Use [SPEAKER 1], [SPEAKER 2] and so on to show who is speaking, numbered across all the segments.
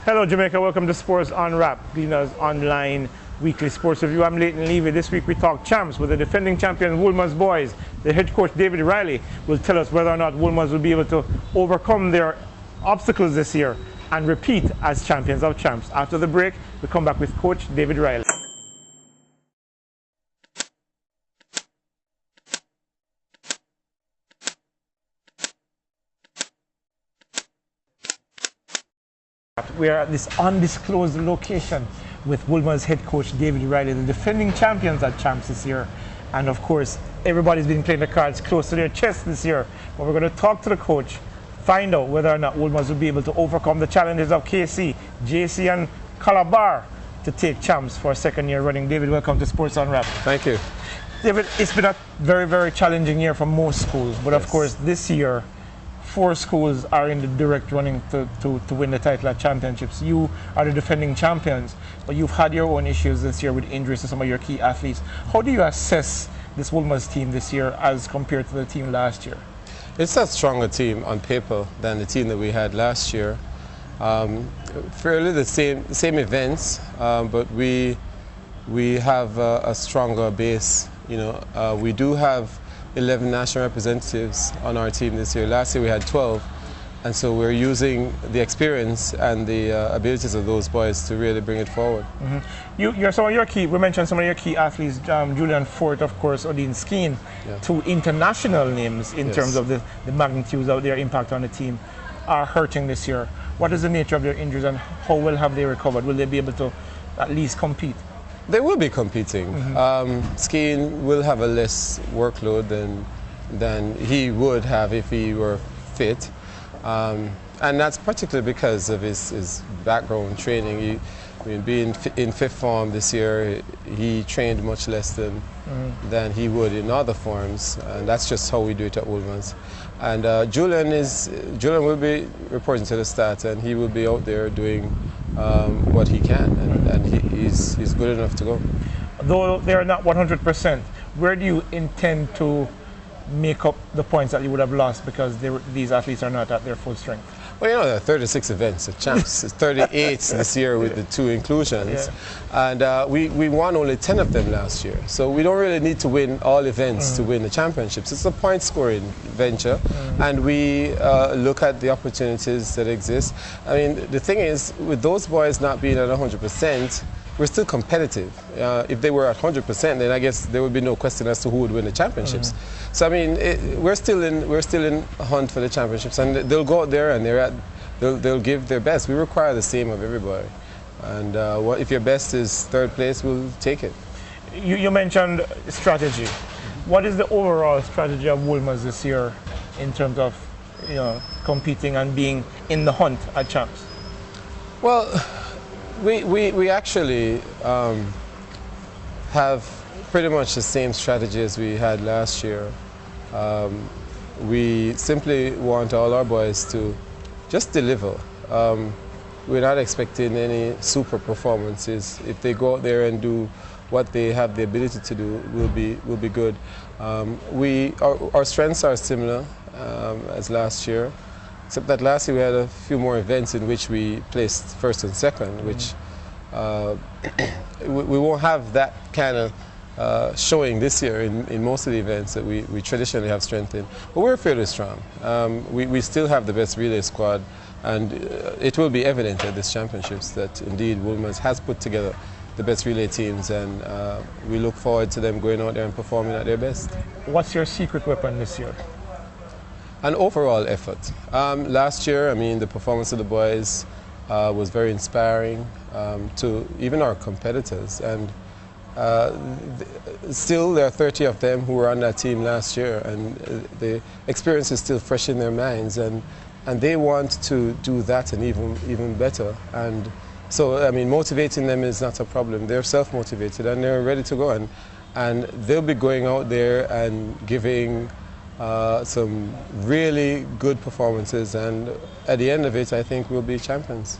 [SPEAKER 1] Hello Jamaica, welcome to Sports Unwrapped, Gleaner's online weekly sports review. I'm Leighton Levy. This week we talk champs with the defending champion Wolmers Boys. The head coach David Riley will tell us whether or not Wolmers will be able to overcome their obstacles this year and repeat as champions of champs. After the break, we come back with Coach David Riley. We are at this undisclosed location with Wolmers head coach David Riley, the defending champions at champs this year. And of course, everybody's been playing the cards close to their chest this year. But we're going to talk to the coach, find out whether or not Wolmers will be able to overcome the challenges of KC, JC and Calabar to take champs for a second year running. David, welcome to Sports Unwrapped.
[SPEAKER 2] Thank you.
[SPEAKER 1] David, it's been a very, very challenging year for most schools. But of course, this year, 4 schools are in the direct running to win the title at championships. You are the defending champions, but you've had your own issues this year with injuries to some of your key athletes. How do you assess this Wolmers team this year as compared to the team last year?
[SPEAKER 2] It's a stronger team on paper than the team that we had last year. Fairly the same events, but we have a stronger base. You know, we do have 11 national representatives on our team this year. Last year we had 12, and so we're using the experience and the abilities of those boys to really bring it forward.
[SPEAKER 1] Mm-hmm. We mentioned some of your key athletes, Julian Fort, of course, Odin Skeen, two international names in terms of the magnitudes of their impact on the team, are hurting this year. What is the nature of their injuries and how well have they recovered? Will they be able to at least compete?
[SPEAKER 2] They will be competing. Skeen will have a less workload than he would have if he were fit. And that's particularly because of his background training. Being in fifth form this year, he trained much less than he would in other forms. And that's just how we do it at Wolmers. And Julian will be reporting to the stats, and he will be out there doing what he can, and he's good enough to go.
[SPEAKER 1] Though they are not 100%, where do you intend to make up the points that you would have lost because these athletes are not at their full strength?
[SPEAKER 2] Well, you know, there are 36 events at champs. It's 38 this year with the 2 inclusions. And we won only 10 of them last year. So we don't really need to win all events to win the championships. It's a point-scoring venture. And we look at the opportunities that exist. I mean, the thing is, with those boys not being at 100%, we're still competitive. If they were at 100%, then I guess there would be no question as to who would win the championships. So I mean, we're still in a hunt for the championships, and they'll go out there and they'll give their best. We require the same of everybody, and if your best is 3rd place, we'll take it.
[SPEAKER 1] You mentioned strategy. What is the overall strategy of Wolmers this year in terms of competing and being in the hunt at champs? Well,
[SPEAKER 2] we actually have pretty much the same strategy as we had last year. We simply want all our boys to just deliver. We're not expecting any super performances. If they go out there and do what they have the ability to do, we'll be good. Our strengths are similar as last year. Except that last year we had a few more events in which we placed 1st and 2nd, which we won't have that kind of showing this year in most of the events that we traditionally have strength in. But we're fairly strong. We still have the best relay squad, and it will be evident at this championships that indeed Wolmers has put together the best relay teams, and we look forward to them going out there and performing at their best.
[SPEAKER 1] What's your secret weapon this year?
[SPEAKER 2] An overall effort. Last year, I mean, the performance of the boys was very inspiring to even our competitors, and still there are 30 of them who were on that team last year, and the experience is still fresh in their minds, and they want to do that and even better. And so, I mean, motivating them is not a problem. They're self-motivated and they're ready to go, and they'll be going out there and giving some really good performances, and at the end of it, I think we'll be champions.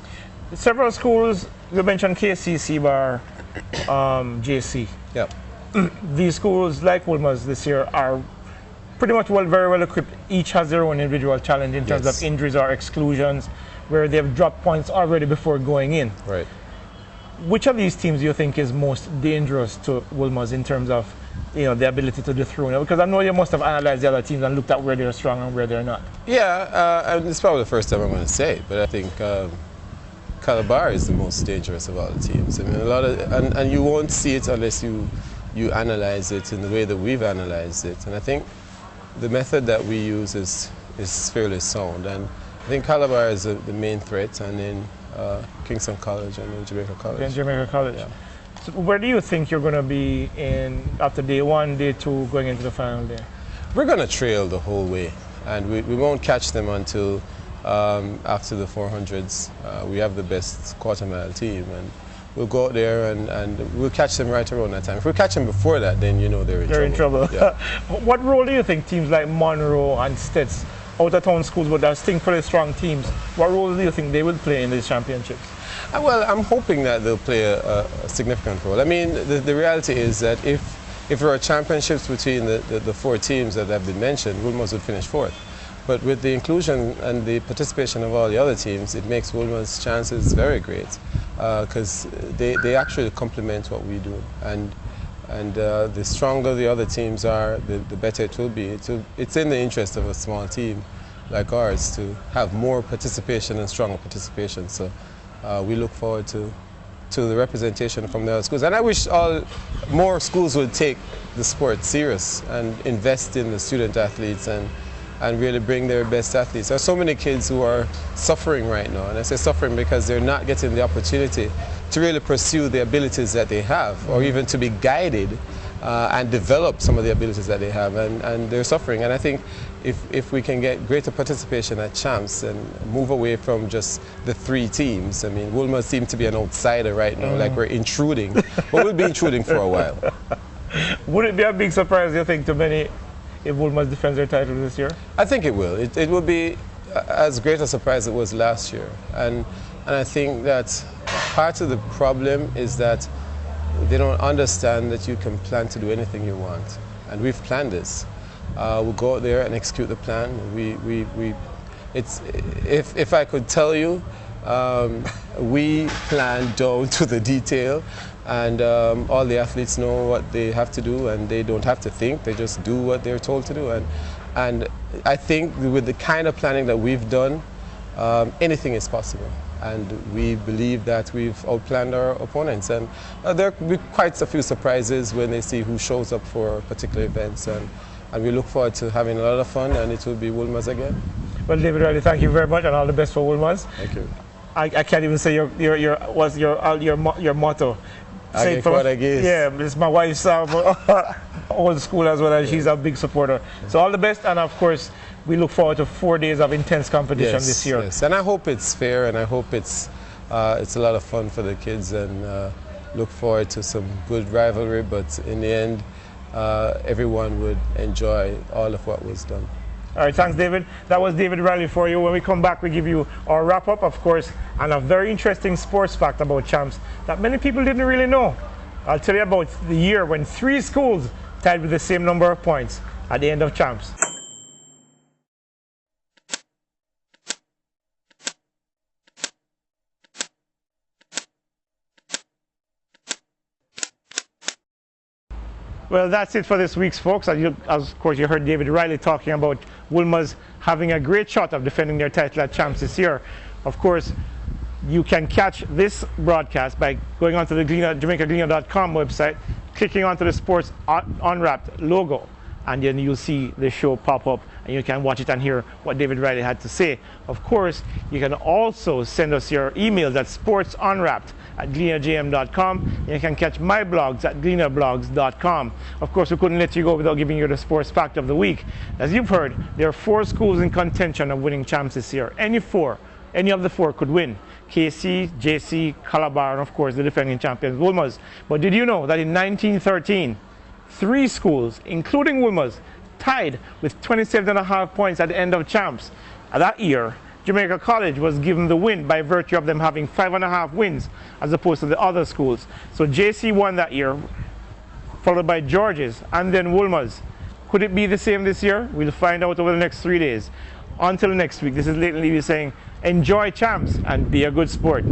[SPEAKER 1] Several schools, you mentioned KC, CBAR, JC.
[SPEAKER 2] Yeah.
[SPEAKER 1] These schools, like Wolmers this year, are pretty much very well equipped. Each has their own individual challenge in terms of injuries or exclusions, where they've dropped points already before going in.
[SPEAKER 2] Right.
[SPEAKER 1] Which of these teams do you think is most dangerous to Wolmers in terms of the ability to dethrone it? Because I know you must have analyzed the other teams and looked at where they're strong and where they're not.
[SPEAKER 2] Yeah, it's probably the first time I'm going to say it, but I think Calabar is the most dangerous of all the teams. I mean, and you won't see it unless you analyze it in the way that we've analyzed it. And I think the method that we use is fairly sound. And I think Calabar is the main threat, and then Kingston College and then Jamaica College.
[SPEAKER 1] And Jamaica College.
[SPEAKER 2] Yeah.
[SPEAKER 1] So where do you think you're going to be after day 1, day 2, going into the final day?
[SPEAKER 2] We're going to trail the whole way, and we won't catch them until after the 400s. We have the best quarter-mile team, and we'll go out there and we'll catch them right around that time. If we catch them before that, then they're in trouble. Yeah.
[SPEAKER 1] What role do you think teams like Monroe and Stets, out-of-town schools, but they're still pretty strong teams, what role do you think they will play in these championships?
[SPEAKER 2] Well, I'm hoping that they'll play a significant role. I mean, the reality is that if there are championships between the 4 teams that have been mentioned, Wolmers would finish 4th. But with the inclusion and the participation of all the other teams, it makes Wolmers' chances very great, because they actually complement what we do. And the stronger the other teams are, the better it will be. It's in the interest of a small team like ours to have more participation and stronger participation. So we look forward to the representation from the other schools. And I wish more schools would take the sport serious and invest in the student athletes and really bring their best athletes. There are so many kids who are suffering right now, and I say suffering because they're not getting the opportunity to really pursue the abilities that they have, or even to be guided and develop some of the abilities that they have, and they're suffering. And I think if we can get greater participation at champs and move away from just the 3 teams, I mean, Wolmers seems to be an outsider right now, like we're intruding, but we'll be intruding for a while.
[SPEAKER 1] Would it be a big surprise, you think, to many if Wolmers defends their title this year?
[SPEAKER 2] I think it will. It will be as great a surprise as it was last year. And I think that part of the problem is that they don't understand that you can plan to do anything you want. And we've planned this. We'll go out there and execute the plan. If I could tell you, we plan down to the detail, and all the athletes know what they have to do, and they don't have to think, they just do what they're told to do. And I think with the kind of planning that we've done, anything is possible. And we believe that we've outplanned our opponents. And there will be quite a few surprises when they see who shows up for particular events. And we look forward to having a lot of fun, and it will be Wolmers again.
[SPEAKER 1] Well, David Riley, thank you very much, and all the best for Wolmers.
[SPEAKER 2] Thank you.
[SPEAKER 1] I can't even say your motto.
[SPEAKER 2] I get what I guess.
[SPEAKER 1] Yeah, it's my wife's old school as well, and she's a big supporter. So all the best, and of course, we look forward to 4 days of intense competition this year.
[SPEAKER 2] Yes, and I hope it's fair, and I hope it's a lot of fun for the kids, and look forward to some good rivalry. But in the end, everyone would enjoy all of what was done.
[SPEAKER 1] All right, thanks, David. That was David Riley for you. When we come back, we give you our wrap-up, of course, and a very interesting sports fact about champs that many people didn't really know. I'll tell you about the year when 3 schools tied with the same number of points at the end of champs. Well, that's it for this week's, folks. As of course, you heard David Riley talking about Wolmers having a great shot of defending their title at champs this year. Of course, you can catch this broadcast by going onto the JamaicaGleaner.com website, clicking onto the Sports Unwrapped logo, and then you'll see the show pop up, and you can watch it and hear what David Riley had to say. Of course, you can also send us your emails at sportsunwrapped@gleanerjm.com. You can catch my blogs at gleanerblogs.com. Of course, we couldn't let you go without giving you the sports fact of the week. As you've heard, there are 4 schools in contention of winning champs this year. Any of the 4 could win. KC, JC, Calabar, and of course the defending champions, Wolmers. But did you know that in 1913, 3 schools, including Wolmers, tied with 27.5 points at the end of champs? That year, Jamaica College was given the win by virtue of them having 5.5 wins as opposed to the other schools. So JC won that year, followed by Georges, and then Wolmers. Could it be the same this year? We'll find out over the next 3 days. Until next week, this is Leighton Levy saying, enjoy champs and be a good sport.